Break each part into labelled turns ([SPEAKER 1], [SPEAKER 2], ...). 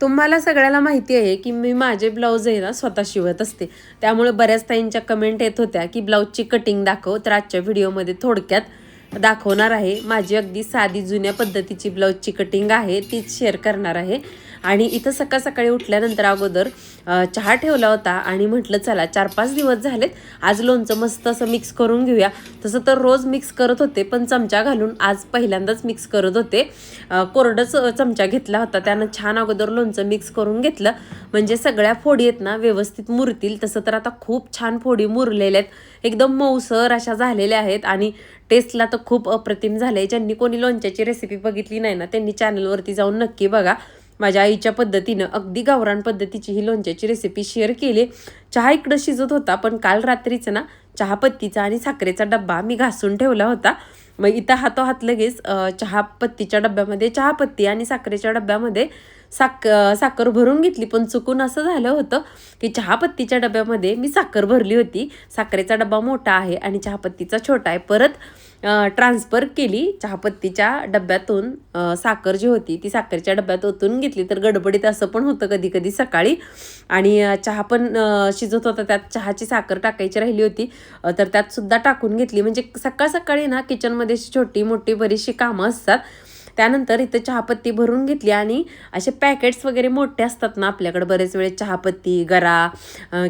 [SPEAKER 1] तुम्हाला सगळ्याला माहिती आहे की मी माझे ब्लाऊज आहे ना स्वतः शिवत असते. त्यामुळे बऱ्याच ताईंच्या कमेंट येत होत्या की ब्लाऊजची कटिंग दाखव. तर आजच्या व्हिडिओमध्ये थोडक्यात दाखवणार आहे. माझी अगदी साधी जुन्या पद्धतीची ब्लाऊजची कटिंग आहे, तीच शेअर करणार आहे. आणि इथं सकाळ सकाळी उठल्यानंतर अगोदर चहा ठेवला होता आणि म्हटलं चला 4-5 दिवस झालेत, आज लोणचं मस्त असं मिक्स करून घेऊया. तसं तर रोज मिक्स करत होते, पण चमचा घालून आज पहिल्यांदाच मिक्स करत होते. कोरडच चमचा घेतला होता, त्यानं छान अगोदर लोणचं मिक्स करून घेतलं, म्हणजे सगळ्या फोडी आहेत ना व्यवस्थित मुरतील. तसं तर आता खूप छान फोडी मुरलेल्या आहेत, एकदम मऊसर अशा झालेल्या आहेत आणि टेस्टला तर खूप अप्रतिम झाले. ज्यांनी कोणी लोणच्याची रेसिपी बघितली नाही ना, त्यांनी चॅनलवरती जाऊन नक्की बघा. माझ्या आईच्या पद्धतीनं अगदी गावरान पद्धतीची ही लोणच्याची रेसिपी शेअर केली. चहा इकडं शिजत होता, पण काल रात्रीचं ना चहापत्तीचा आणि साखरेचा डब्बा मी घासून ठेवला होता. मग इथं हातोहात लगेच चहापत्तीच्या डब्यामध्ये चहापत्ती आणि साखरेच्या डब्यामध्ये साखर भरून घेतली. पण चुकून असं झालं होतं की चहापत्तीच्या डब्यामध्ये मी साखर भरली होती. साखरेचा डबा मोठा आहे आणि चहापत्तीचा छोटा आहे. परत ट्रान्सफर केली चहापत्तीच्या डब्यातून. साखर जी होती ती साखरेच्या डब्यात ओतून घेतली. तर गडबडीत असं पण होतं कधी कधी सकाळी. आणि चहा पण शिजत होता, त्यात चहाची साखर टाकायची राहिली होती, तर त्यात सुद्धा टाकून घेतली. म्हणजे सकाळ सकाळी ना किचनमध्ये छोटी मोठी बरीचशी कामं असतात. त्यानंतर इथं चहापत्ती भरून घेतली आणि असे पॅकेट्स वगैरे मोठे असतात ना आपल्याकडे बरेच वेळेस, चहापत्ती गरा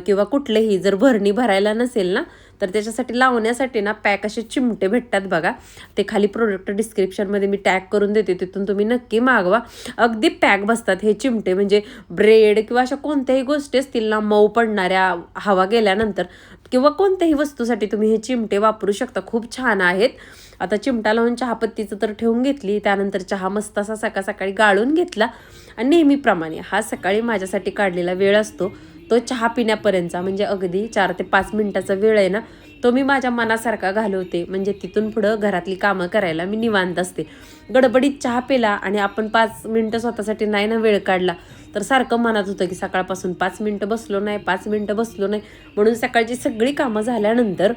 [SPEAKER 1] किंवा कुठलेही जर भरणी भरायला नसेल ना, तर त्याच्यासाठी लावण्यासाठी ना पॅक असे चिमटे भेटतात बघा. ते खाली प्रोडक्ट डिस्क्रिप्शनमध्ये मी टॅग करून देते, तिथून तुम्ही नक्की मागवा. अगदी पॅक बसतात हे चिमटे. म्हणजे ब्रेड किंवा अशा कोणत्याही गोष्टी असतील ना मऊ पडणाऱ्या हवा गेल्यानंतर, किंवा कोणत्याही वस्तूसाठी तुम्ही हे चिमटे वापरू शकता, खूप छान आहेत. आता चिमटा लावून चहापत्तीचं तर ठेवून घेतली. त्यानंतर चहा मस्त असा सकाळ सकाळी गाळून घेतला. आणि नेहमीप्रमाणे हा सकाळी माझ्यासाठी काढलेला वेळ असतो तो चहा पिण्यापर्यंतचा, म्हणजे अगदी 4 ते 5 मिनिटाचा वेळ आहे ना, तो मी माझ्या मनासारखा घालवते. म्हणजे तिथून पुढं घरातली कामं करायला मी निवांत असते. गडबडीत चहा पिला आणि आपण 5 मिनटं स्वतःसाठी नाही ना वेळ काढला, तर सारखं मनात होतं की सकाळपासून 5 मिनटं बसलो नाही, 5 मिनटं बसलो नाही. म्हणून सकाळची सगळी कामं झाल्यानंतर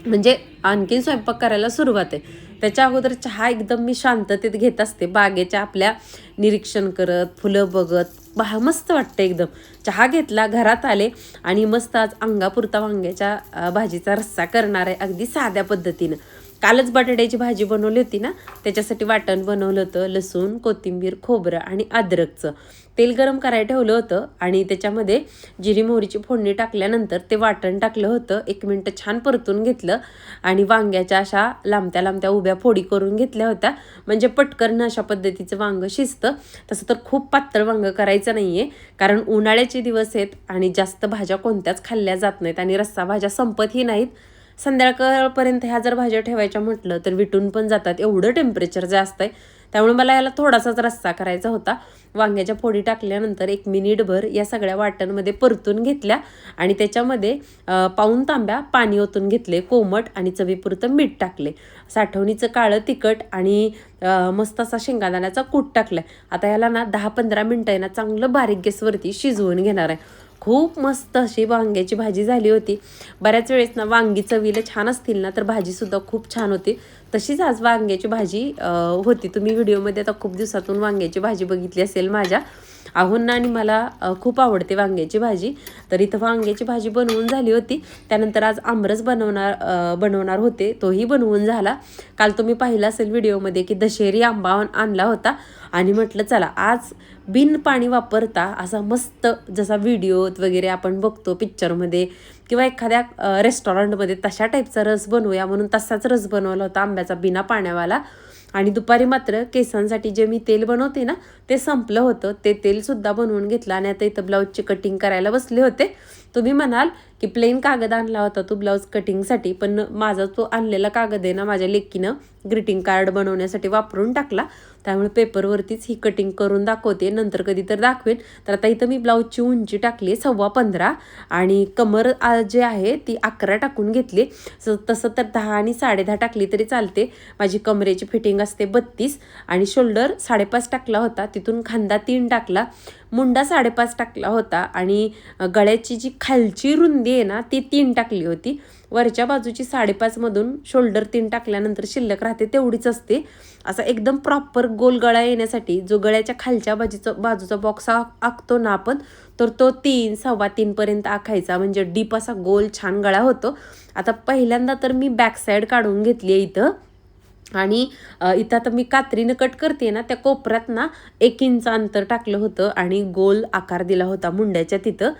[SPEAKER 1] म्हणजे आणखीन स्वयंपाक करायला सुरुवात आहे, त्याच्या अगोदर चहा एकदम मी शांततेत घेत असते, बागेच्या आपल्या निरीक्षण करत, फुलं बघत. मस्त वाटतं एकदम. चहा घेतला, घरात आले आणि मस्त आज अंगापुरता वांग्याच्या भाजीचा रस्सा करणार आहे, अगदी साध्या पद्धतीनं. कालच बटाट्याची भाजी बनवली होती ना, त्याच्यासाठी वाटण बनवलं होतं. लसूण, कोथिंबीर, खोबरं आणि अद्रकचं तेल गरम करायला ठेवलं होतं आणि त्याच्यामध्ये जिरी मोहरीची फोडणी टाकल्यानंतर ते वाटण टाकलं होतं. 1 मिनटं छान परतून घेतलं आणि वांग्याच्या अशा लांबत्या लांबत्या उभ्या फोडी करून घेतल्या होत्या. म्हणजे पटकन अशा पद्धतीचं वांगं शिजतं. तसं तर खूप पातळ वांगं करायचं नाही आहे, कारण उन्हाळ्याचे दिवस आहेत आणि जास्त भाज्या कोणत्याच खाल्ल्या जात नाहीत आणि रस्सा भाज्या संपतही नाहीत. संध्याकाळपर्यंत ह्या जर भाज्या ठेवायच्या म्हटलं तर विटून पण जातात, एवढं टेम्परेचर जास्त आहे. त्यामुळे मला याला थोडासाच रस्सा करायचा होता. वांग्याच्या फोडी टाकल्यानंतर 1 मिनिटभर या सगळ्या वाटणमध्ये परतून घेतल्या आणि त्याच्यामध्ये पाऊण तांब्या पाणी ओतून घेतले कोमट आणि चवीपुरतं मीठ टाकले. साठवणीचं काळं तिखट आणि मस्त असा शेंगादाण्याचा कूट टाकला. आता याला ना 10-15 मिनटं आहे ना चांगलं बारीक गॅसवरती शिजवून घेणार आहे. खूप मस्त अशी वांग्याची भाजी झाली होती. बऱ्याच वेळेस ना वांगी चवीला छान असतील ना तर भाजीसुद्धा खूप छान होती. तशीच आज वांग्याची भाजी होती. तुम्ही व्हिडिओमध्ये आता खूप दिवसातून वांग्याची भाजी बघितली असेल माझ्या. आहोंना आणि मला खूप आवडते वांग्याची भाजी. तर इथं वांग्याची भाजी बनवून झाली होती. त्यानंतर आज आमरस बनवणार होते, तोही बनवून झाला. काल तुम्ही पाहिला असेल व्हिडिओमध्ये की दशेरी आंबा आणला होता आणि म्हटलं चला आज बिन पाणी वापरता असा मस्त, जसा व्हिडिओत वगैरे आपण बघतो पिक्चरमध्ये किंवा एखाद्या रेस्टॉरंटमध्ये, तशा टाईपचा रस बनवूया म्हणून तसाच रस बनवला होता आंब्याचा बिना पाण्यावाला. आणि दुपारी मात्र केसांसाठी जे मी तेल बनवते ना ते संपलं होतं, ते तेलसुद्धा बनवून घेतलं आणि आता इथं ब्लाऊजची कटिंग करायला बसले होते. तुम्ही म्हणाल की प्लेन कागद आणला होता तू ब्लाऊज कटिंगसाठी, पण माझा तो आणलेला कागद आहे ना माझ्या लेकीनं ग्रीटिंग कार्ड बनवण्यासाठी वापरून टाकला. त्यामुळे पेपरवरतीच ही कटिंग करून दाखवते, नंतर कधी तर दाखवेन. तर आता इथं मी ब्लाऊजची उंची टाकली 15.25 आणि कमर जे आहे ती 11 टाकून घेतली. तसं तर 10 आणि 10.5 टाकली तरी चालते. माझी कमरेची फिटिंग असते 32 आणि शोल्डर 5.5 टाकला होता, तिथून खांदा 3 टाकला. मुंडा 5.5 टाकला होता आणि गळ्याची जी खालची रुंदी आहे ना ती 3 टाकली होती. वरच्या बाजूची 5.5 मधून शोल्डर 3 टाकल्यानंतर शिल्लक राहते तेवढीच असते. असा एकदम प्रॉपर गोल गळा येण्यासाठी जो गळ्याच्या खालच्या बाजूचा बॉक्स आखतो ना आपण, तर तो 3, 3.25 पर्यंत आखायचा, म्हणजे डीप असा गोल छान गळा होतो. आता पहिल्यांदा तर मी बॅक साईड काढून घेतली आहे इथं, आणि इथं आता मी कात्रीनं कट करते ना, त्या कोपऱ्यात ना 1 इंच अंतर टाकलं होतं आणि गोल आकार दिला होता मुंड्याच्या तिथं.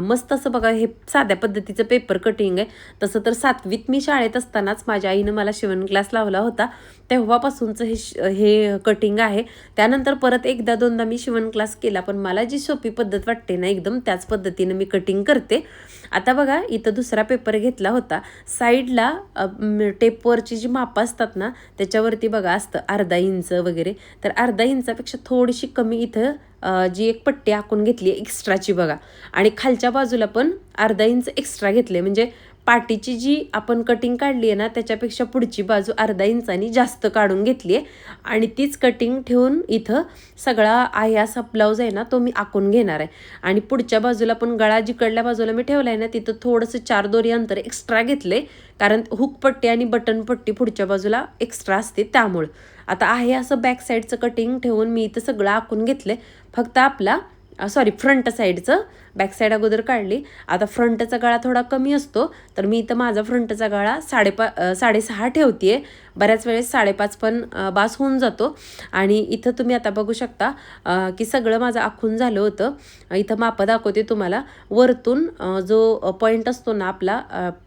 [SPEAKER 1] मस्त असं बघा, हे साध्या पद्धतीचं पेपर कटिंग आहे. तसं तर 7वीत मी शाळेत असतानाच माझ्या आईनं मला शिवण क्लास लावला होता, तेव्हापासूनचं हे कटिंग आहे. त्यानंतर परत एकदा दोनदा मी शिवण क्लास केला, पण मला जी सोपी पद्धत वाटते ना एकदम, त्याच पद्धतीनं मी कटिंग करते. आता बघा, इथं दुसरा पेपर घेतला होता. साईडला टेपवरची जी मापं असतात ना त्याच्यावरती बघा असतं 1/2 इंच वगैरे, तर 1/2 इंचापेक्षा थोडीशी कमी इथं जी एक पट्टी आखून घेतली एक्स्ट्राची बघा, आणि खालच्या बाजूला पण 1/2 इंच एक्स्ट्रा घेतले, म्हणजे पाटीची जी आपण कटिंग काढली आहे ना त्याच्यापेक्षा पुढची बाजू 1/2 इंचानी जास्त काढून घेतली आहे, आणि तीच कटिंग ठेवून इथं सगळा आहे असा ब्लाऊज आहे ना तो मी आखून घेणार आहे. आणि पुढच्या बाजूला पण गळा जिकडल्या बाजूला मी ठेवला आहे ना तिथं थोडंसं 4 दोरी अंतर एक्स्ट्रा घेतले, कारण हुकपट्टी आणि बटन पट्टी पुढच्या बाजूला एक्स्ट्रा असते त्यामुळं. आता आहे असं बॅक साईडचं कटिंग ठेवून मी इथं सगळं आखून घेतलं. फक्त आपला फ्रंट साईडचं, बॅक साईड अगोदर काढली. आता फ्रंटचा गळा थोडा कमी असतो, तर मी इथं माझा फ्रंटचा गळा 6.5 ठेवते आहे. बऱ्याच वेळेस 5.5 पण बास होऊन जातो. आणि इथं तुम्ही आता बघू शकता की सगळं माझं आखून झालं होतं. इथं मापं दाखवते तुम्हाला. वरतून जो पॉईंट असतो ना आपला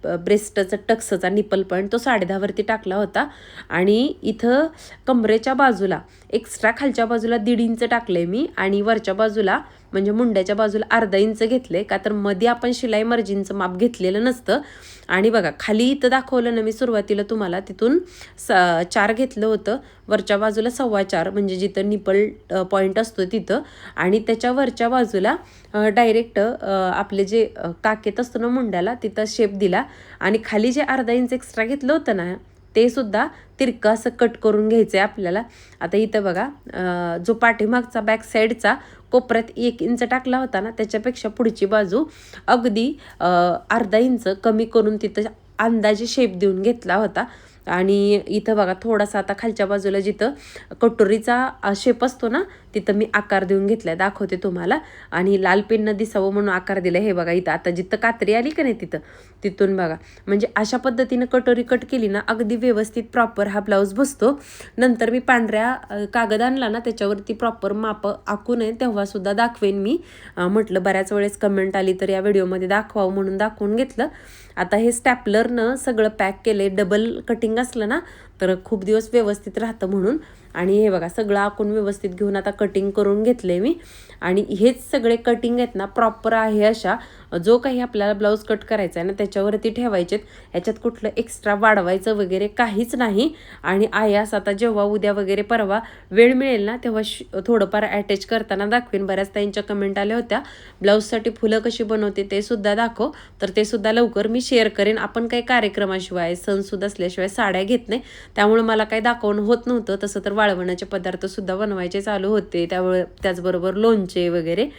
[SPEAKER 1] ब्रेस्टचा टक्सचा निपल पॉईंट, तो 10.5 वरती टाकला होता. आणि इथं कमरेच्या बाजूला एक्स्ट्रा खालच्या बाजूला 1.5 इंच टाकले मी, आणि वरच्या बाजूला म्हणजे मुंड्याच्या बाजूला 1/2 इंच घेतले, का तर मध्ये आपण शिलाई मार्जिनचं माप घेतलेलं नसतं. आणि बघा खाली इथं दाखवलं ना मी सुरुवातीला तुम्हाला, तिथून 4 घेतलं होतं, वरच्या बाजूला 4.25 म्हणजे जिथं निपल पॉईंट असतो तिथं, आणि त्याच्या वरच्या बाजूला डायरेक्ट आपले जे काकेत असतो ना मुंड्याला तिथं शेप दिला. आणि खाली जे 1/2 इंच एक्स्ट्रा घेतलं होतं ना ते सुद्धा तिरकं असं कट करून घ्यायचं आहे आपल्याला. आता इथं बघा जो पाठीमागचा बॅक साईडचा कोपऱ्यात 1 इंच टाकला होता ना त्याच्यापेक्षा पुढची बाजू अगदी 1/2 इंच कमी करून तिथं अंदाजे शेप देऊन घेतला होता. आणि इथं बघा थोडासा आता खालच्या बाजूला जिथं कटोरीचा शेप असतो ना तिथं मी आकार देऊन घेतलाय, दाखवते तुम्हाला. आणि लाल पेननं दिसावं म्हणून आकार दिला. हे बघा इथं आता जिथं कात्री आली का नाही तिथून बघा, म्हणजे अशा पद्धतीनं कटोरी कट केली ना अगदी व्यवस्थित प्रॉपर हा ब्लाऊज बसतो. नंतर मी पांढऱ्या कागद आणला ना त्याच्यावरती प्रॉपर मापं आखू नये तेव्हा सुद्धा दाखवेन मी. म्हटलं बऱ्याच वेळेस कमेंट आली तर या व्हिडिओमध्ये दाखवावं म्हणून दाखवून घेतलं. आता हे स्टॅपलरनं सगळं पॅक केले. डबल कटिंग असलं ना तर खूप दिवस व्यवस्थित राहतं म्हणून. आणि हे बघा सगळं आखून व्यवस्थित घेऊन आता कटिंग करून घेतले मी. आणि हेच सगळे कटिंग आहेत ना प्रॉपर आहे अशा जो काही आपल्याला ब्लाऊज कट करायचा आहे ना त्याच्यावरती ठेवायचेत. ह्याच्यात कुठलं एक्स्ट्रा वाढवायचं वगैरे काहीच नाही. आणि आयास आता जेव्हा उद्या वगैरे परवा वेळ मिळेल ना तेव्हा थोडंफार अटॅच करताना दाखवेन. बऱ्याच त्यांच्या कमेंट आल्या होत्या ब्लाऊजसाठी फुलं कशी बनवते ते सुद्धा दाखव, तर ते सुद्धा लवकर मी शेअर करेन. आपण काही कार्यक्रमाशिवाय सणसूद असल्याशिवाय साड्या घेत नाही, त्यामुळे मला काही दाखवणं होत नव्हतं. तसं तर वाळवणाचे पदार्थ सुद्धा बनवायचे चालू होते त्यामुळे, त्याचबरोबर लोणचे वगैरे.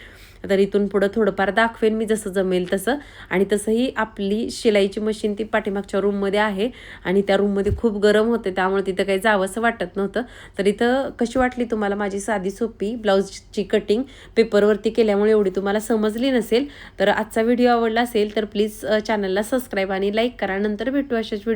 [SPEAKER 1] तर इथून पुढं थोडंफार दाखवेन मी जसं जमेल तसं. आणि तसंही आपली शिलाईची मशीन ती पाठीमागच्या रूममध्ये आहे आणि त्या रूममध्ये खूप गरम होते त्यामुळे तिथं काही जावंसं वाटत नव्हतं. तर इथं कशी वाटली तुम्हाला माझी साधी सोपी ब्लाऊजची कटिंग पेपरवरती केल्यामुळे एवढी तुम्हाला समजली नसेल. तर आजचा व्हिडिओ आवडला असेल तर प्लीज चॅनलला सबस्क्राईब आणि लाईक करा. नंतर भेटू अशाच व्हिडिओ.